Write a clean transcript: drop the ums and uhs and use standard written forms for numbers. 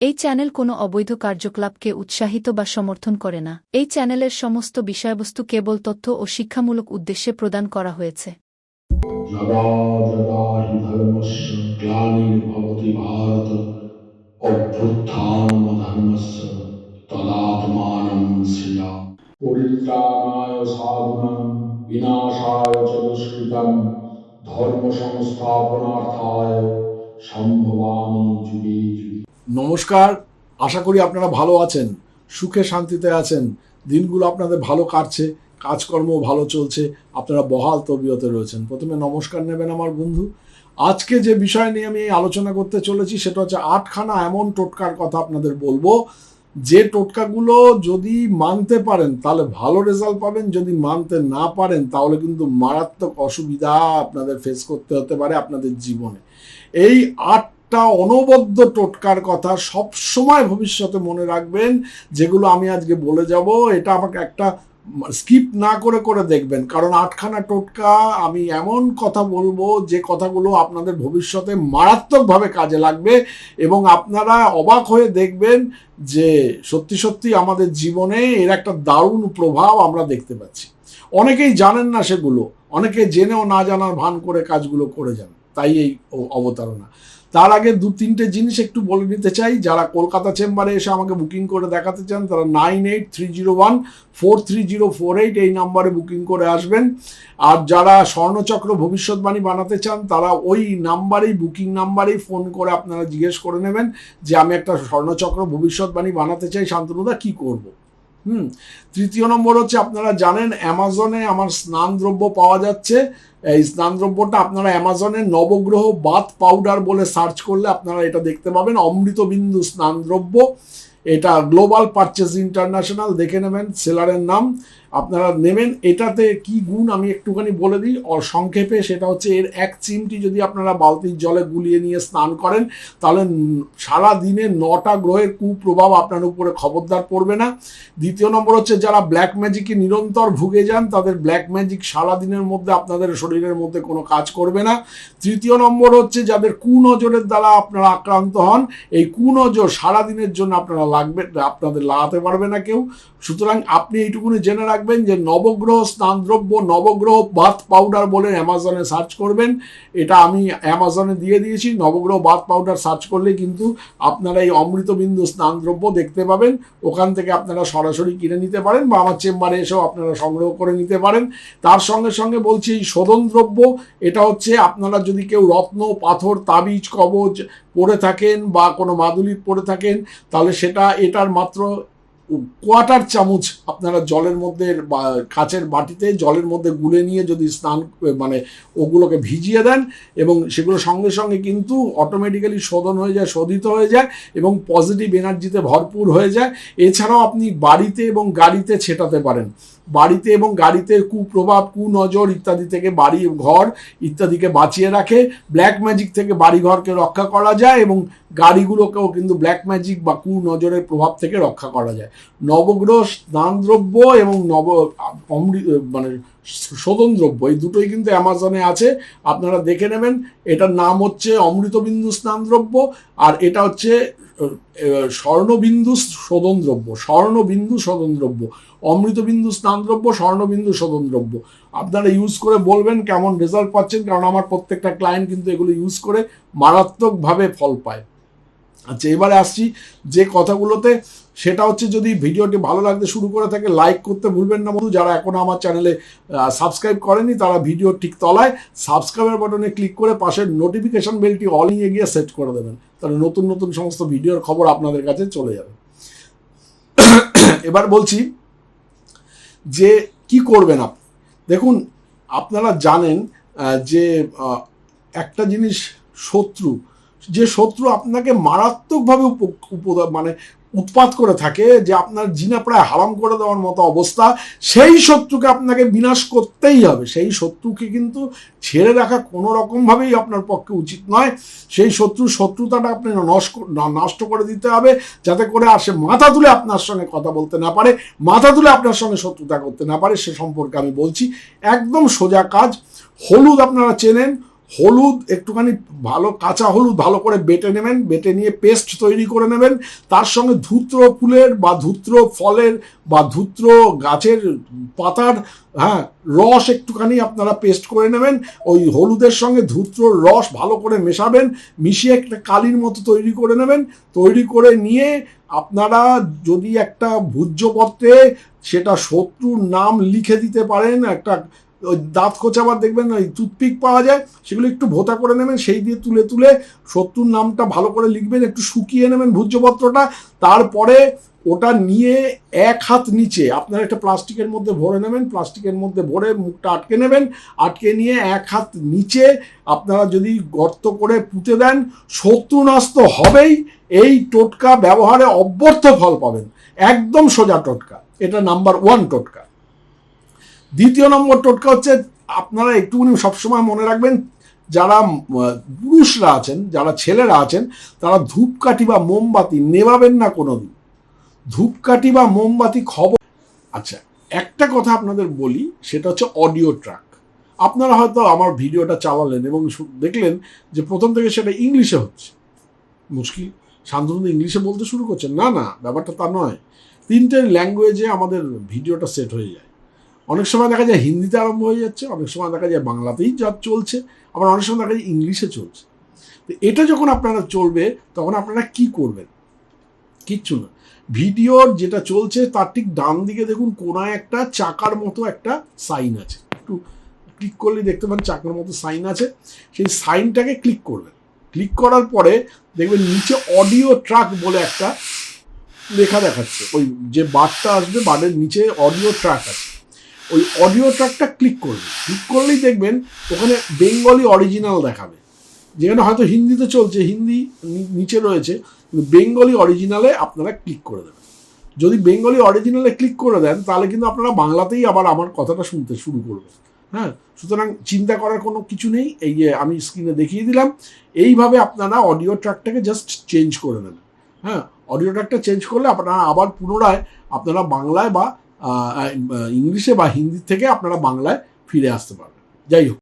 এই চ্যানেল কোনো অবৈধ কার্যকলাপকে উৎসাহিত বা সমর্থন করে না। এই চ্যানেলের সমস্ত বিষয়বস্তু কেবল তথ্য ও শিক্ষামূলক উদ্দেশ্যে প্রদান করা হয়েছে। যদা যদা হি ধর্মস্য গ্লানির্ভবতি ভারত অভ্যুত্থানমধর্মস্য তদাত্মানং সৃজামি। পরিত্রাণায় সাধুনাং বিনাশায় চ দুষ্কৃতং ধর্ম সংস্থাপনার্থায় সম্ভবামি যুগে যুগে। নমস্কার, আশা করি আপনারা ভালো আছেন, সুখে শান্তিতে আছেন, দিনগুলো আপনাদের ভালো কাটছে, কাজকর্ম ভালো চলছে, আপনারা বহাল তবিয়তে রয়েছেন। প্রথমে নমস্কার নেবেন আমার বন্ধু। আজকে যে বিষয় নিয়ে আমি আলোচনা করতে চলেছি সেটা হচ্ছে 8খানা এমন টোটকার কথা আপনাদের বলবো, যে টোটকাগুলো যদি মানতে পারেন তাহলে ভালো রেজাল্ট পাবেন, যদি মানতে না পারেন তাহলে কিন্তু মারাত্মক অসুবিধা আপনাদের ফেস করতে হতে পারে আপনাদের জীবনে। এই 8টা অনবদ্য টোটকার কথা সব সময় ভবিষ্যতে মনে রাখবেন, যেগুলো আমি আজকে বলে যাব। এটা আমাকে একটা স্কিপ না করে করে দেখবেন, কারণ 8খানা টোটকা আমি এমন কথা বলবো যে কথাগুলো আপনাদের ভবিষ্যতে মারাত্মকভাবে কাজে লাগবে এবং আপনারা অবাক হয়ে দেখবেন যে সত্যি সত্যি আমাদের জীবনে এর একটা দারুণ প্রভাব আমরা দেখতে পাচ্ছি। অনেকেই জানেন না সেগুলো, অনেকে জেনেও না জানার ভান করে কাজগুলো করে যান, তাই এই অবতারণা। তার আগে 2-3টে জিনিস একটু বলে নিতে চাই। যারা কলকাতা চেম্বারে এসে আমাকে বুকিং করে দেখাতে চান তারা 9830143048 এই নাম্বারে বুকিং করে আসবেন। আর যারা স্বর্ণচক্র ভবিষ্যৎবাণী বানাতে চান তারা ওই নাম্বারেই, বুকিং নাম্বারেই ফোন করে আপনারা জিজ্ঞেস করে নেবেন যে আমি একটা স্বর্ণচক্র ভবিষ্যৎবাণী বানাতে চাই, শান্তনুদা কি করব। তৃতীয় নম্বর হচ্ছে, আপনারা জানেন অ্যামাজনে আমার স্নানদ্রব্য পাওয়া যাচ্ছে। এই স্নানদ্রব্যটা আপনারা অ্যামাজনে নবগ্রহ বাথ পাউডার বলে সার্চ করলে আপনারা এটা দেখতে পাবেন। অমৃতবিন্দু স্নানদ্রব্য, এটা গ্লোবাল পারচেজ ইন্টারন্যাশনাল, দেখে নেবেন সেলারের নাম, আপনারা নেবেন। এটাতে কি গুণ আমি একটুখানি বলে দিই সংক্ষেপে। সেটা হচ্ছে এর 1 চিমটি যদি আপনারা বালতির জলে গুলিয়ে নিয়ে স্নান করেন তাহলে সারা দিনে 9টা গ্রহের কুপ্রভাব আপনার উপরে খবরদার পড়বে না। দ্বিতীয় নম্বর হচ্ছে, যারা ব্ল্যাক ম্যাজিকে নিরন্তর ভুগে যান তাদের ব্ল্যাক ম্যাজিক সারা দিনের মধ্যে আপনাদের শরীরের মধ্যে কোনো কাজ করবে না। তৃতীয় নম্বর হচ্ছে, যাদের কুনজরের দ্বারা আপনারা আক্রান্ত হন, এই কুনজর সারা দিনের জন্য আপনারা আপনাদের লাগাতে পারবে না কেউ। সুতরাং আপনি এইটুকুনি জেনে রাখবেন যে নবগ্রহ স্নানদ্রব্য, নবগ্রহ বাথ পাউডার বলে অ্যামাজনে সার্চ করবেন। এটা আমি অ্যামাজনে দিয়ে দিয়েছি, নবগ্রহ বাথ পাউডার সার্চ করলে কিন্তু আপনারা এই অমৃতবিন্দু স্নানদ্রব্য দেখতে পাবেন। ওখান থেকে আপনারা সরাসরি কিনে নিতে পারেন বা আমার চেম্বারে এসেও আপনারা সংগ্রহ করে নিতে পারেন। তার সঙ্গে সঙ্গে বলছি, এই শোধন দ্রব্য, এটা হচ্ছে আপনারা যদি কেউ রত্ন, পাথর, তাবিজ, কবচ পরে থাকেন বা কোনো মাদুলি পরে থাকেন তাহলে এটার মাত্র 1/4 চামচ আপনারা জলের মধ্যে বা কাচের বাটিতে জলের মধ্যে গুলে নিয়ে যদি স্নান ওগুলোকে ভিজিয়ে দেন এবং সেগুলো সঙ্গে সঙ্গে কিন্তু অটোমেটিক্যালি শোধন হয়ে যায়, শোধিত হয়ে যায় এবং পজিটিভ এনার্জিতে ভরপুর হয়ে যায়। এছাড়াও আপনি বাড়িতে এবং গাড়িতে ছেটাতে পারেন। বাড়িতে এবং গাড়িতে কুপ্রভাব, কুনজর ইত্যাদি থেকে বাড়ি ঘর ইত্যাদিকে বাঁচিয়ে রাখে। ব্ল্যাক ম্যাজিক থেকে বাড়িঘরকে রক্ষা করা যায় এবং গাড়িগুলোকেও কিন্তু ব্ল্যাক ম্যাজিক বা কুনজরের প্রভাব থেকে রক্ষা করা যায়। নবগ্রহ স্নানদ্রব্য এবং শোধন দ্রব্য, এই দুটোই কিন্তু অ্যামাজনে আছে, আপনারা দেখে নেবেন। এটার নাম হচ্ছে অমৃতবিন্দু স্নানদ্রব্য আর এটা হচ্ছে স্বর্ণবিন্দু শোধন দ্রব্য। স্বর্ণবিন্দু শোধন দ্রব্য, অমৃতবিন্দু স্নানদ্রব্য, স্বর্ণবিন্দু শোধন দ্রব্য। আপনারা ইউজ করে বলবেন কেমন রেজাল্ট পাচ্ছেন, কারণ আমার প্রত্যেকটা ক্লায়েন্ট কিন্তু এগুলো ইউজ করে মারাত্মকভাবে ফল পায়। আচ্ছা, এবারে আসছি যে কথাগুলোতে, সেটা হচ্ছে, যদি ভিডিওটি ভালো লাগতে শুরু করে থাকে লাইক করতে ভুলবেন না বন্ধু। যারা এখনো আমার চ্যানেলে সাবস্ক্রাইব করেনি তারা ভিডিওর ঠিক তলায় সাবস্ক্রাইবের বাটনে ক্লিক করে পাশের নোটিফিকেশন বেলটি অল নিয়ে গিয়ে সেট করে দেবেন, তাহলে নতুন নতুন সমস্ত ভিডিওর খবর আপনাদের কাছে চলে যাবে। এবার বলছি যে কি করবেন আপনি। দেখুন, আপনারা জানেন যে একটা জিনিস, যে শত্রু আপনাকে মারাত্মকভাবে উৎপাত করে থাকে, যে আপনার জিনা প্রায় হারাম করে দেওয়ার মতো অবস্থা, সেই শত্রুকে আপনাকে বিনাশ করতেই হবে। সেই শত্রুকে কিন্তু ছেড়ে রাখা কোনো রকমভাবেই আপনার পক্ষে উচিত নয়। সেই শত্রুতাটা আপনি নষ্ট করে দিতে হবে, যাতে করে আর সে মাথা তুলে আপনার সঙ্গে কথা বলতে না পারে, মাথা তুলে আপনার সঙ্গে শত্রুতা করতে না পারে। সে সম্পর্কে আমি বলছি, একদম সোজা কাজ। হলুদ আপনারা চেনেন, হলুদ একটুখানি ভালো কাঁচা হলুদ ভালো করে বেটে নেবেন, বেটে নিয়ে পেস্ট তৈরি করে নেবেন। তার সঙ্গে ধূত্র ফুলের বা ধূত্র ফলের বা ধূত্র গাছের পাতার রস একটুখানি আপনারা পেস্ট করে নেবেন। ওই হলুদের সঙ্গে ধূত্রর রস ভালো করে মেশাবেন, মিশিয়ে একটা কালির মতো তৈরি করে নেবেন। তৈরি করে নিয়ে আপনারা যদি একটা ভূজ্যপত্রে সেটা শত্রুর নাম লিখে দিতে পারেন, একটা ওই দাঁত খোঁচাবার দেখবেন ওই টুথপিক পাওয়া যায়, সেগুলো একটু ভোতা করে নেবেন, সেই দিয়ে তুলে তুলে শত্রুর নামটা ভালো করে লিখবেন, একটু শুকিয়ে নেবেন ভূজ্যপত্রটা। তারপরে ওটা নিয়ে 1 হাত নিচে আপনারা একটা প্লাস্টিকের মধ্যে ভরে নেবেন, প্লাস্টিকের মধ্যে ভরে মুখটা আটকে নেবেন। আটকে নিয়ে 1 হাত নিচে আপনারা যদি গর্ত করে পুঁতে দেন, শত্রুনাশ তো হবেই, এই টোটকা ব্যবহারে অব্যর্থ ফল পাবেন, একদম সোজা টোটকা। এটা নাম্বার 1 টোটকা। দ্বিতীয় নম্বর টোটকা হচ্ছে, আপনারা একটুখানি সবসময় মনে রাখবেন, যারা পুরুষরা আছেন, যারা ছেলেরা আছেন, তারা ধূপকাঠি বা মোমবাতি নেভাবেন না কোনোদিন। ধূপকাঠি বা মোমবাতি খবর। আচ্ছা, একটা কথা আপনাদের বলি, সেটা হচ্ছে অডিও ট্র্যাক। আপনারা হয়তো আমার ভিডিওটা চালালেন এবং দেখলেন যে প্রথম থেকে সেটা ইংলিশে হচ্ছে। মুশকিল, শান্তনু ইংলিশে বলতে শুরু করছেন। না না, ব্যাপারটা তা নয়। 3টে ল্যাঙ্গুয়েজে আমাদের ভিডিওটা সেট হয়ে যায়। অনেক সময় দেখা যায় হিন্দিতে আরম্ভ হয়ে যাচ্ছে, অনেক সময় দেখা যায় বাংলাতেই যা চলছে, আবার অনেক সময় দেখা যায় ইংলিশে চলছে। তো এটা যখন আপনারা চলবে, তখন আপনারা কি করবেন? কিচ্ছু না, ভিডিওর যেটা চলছে তার ঠিক ডান দিকে দেখুন কোনায় একটা চাকার মতো একটা সাইন আছে, একটু ক্লিক করলে দেখতে পান চাকার মতো সাইন আছে। সেই সাইনটাকে ক্লিক করবেন। ক্লিক করার পরে দেখবেন নিচে অডিও ট্র্যাক বলে একটা লেখা দেখাচ্ছে। ওই যে বারটা আসবে, বারের নিচে অডিও ট্র্যাক আছে, ওই অডিও ট্র্যাকটা ক্লিক করবেন। ক্লিক করলেই দেখবেন ওখানে বেঙ্গলি অরিজিনাল দেখাবে, যেখানে হয়তো হিন্দিতে চলছে, হিন্দি নিচে রয়েছে, কিন্তু বেঙ্গলি অরিজিনালে আপনারা ক্লিক করে দেবেন। যদি বেঙ্গলি অরিজিনালে ক্লিক করে দেন, তাহলে কিন্তু আপনারা বাংলাতেই আবার আমার কথাটা শুনতে শুরু করবেন। সুতরাং চিন্তা করার কোনো কিছু নেই, এই যে আমি স্ক্রিনে দেখিয়ে দিলাম, এইভাবে আপনারা অডিও ট্র্যাকটাকে জাস্ট চেঞ্জ করে নেবেন। অডিও ট্র্যাকটা চেঞ্জ করলে আপনারা আবার পুনরায় আপনারা বাংলায় বা ইংলিশে বা হিন্দি থেকে আপনারা বাংলায় ফিরে আসতে পারবেন। যাই হোক,